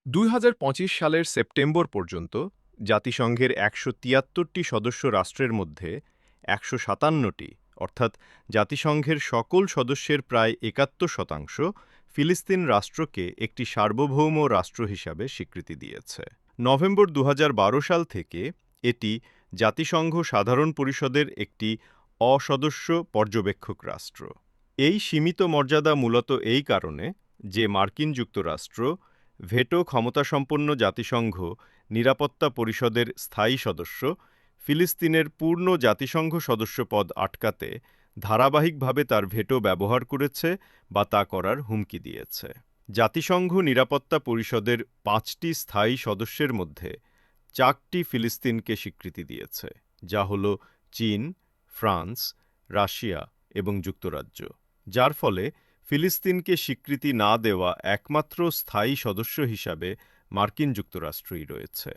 2025 সালের সেপ্টেম্বর পর্যন্ত জাতিসংঘের 173টি সদস্য রাষ্ট্রের মধ্যে 157টি অর্থাৎ জাতিসংঘের সকল সদস্যের প্রায় 71% ফিলিস্তিন রাষ্ট্রকে একটি সার্বভৌম রাষ্ট্র হিসাবে স্বীকৃতি দিয়েছে। নভেম্বর 2012 সাল থেকে এটি জাতিসংঘ সাধারণ পরিষদের একটি অসদস্য পর্যবেক্ষক রাষ্ট্র। এই সীমিত মর্যাদা মূলত এই কারণে যে মার্কিন যুক্তরাষ্ট্র ভেটো ক্ষমতাসম্পন্ন জাতিসংঘ নিরাপত্তা পরিষদের স্থায়ী সদস্য ফিলিস্তিনের পূর্ণ জাতিসংঘ সদস্যপদ আটকাতে ধারাবাহিকভাবে তার ভেটো ব্যবহার করেছে বা তা করার হুমকি দিয়েছে। জাতিসংঘ নিরাপত্তা পরিষদের 5টি স্থায়ী সদস্যের মধ্যে 4টি ফিলিস্তিনকে স্বীকৃতি দিয়েছে, যা হল চীন, ফ্রান্স, রাশিয়া এবং যুক্তরাজ্য, যার ফলে ফিলিস্তিনকে স্বীকৃতি না দেওয়া একমাত্র স্থায়ী সদস্য হিসাবে মার্কিন যুক্তরাষ্ট্রই রয়েছে।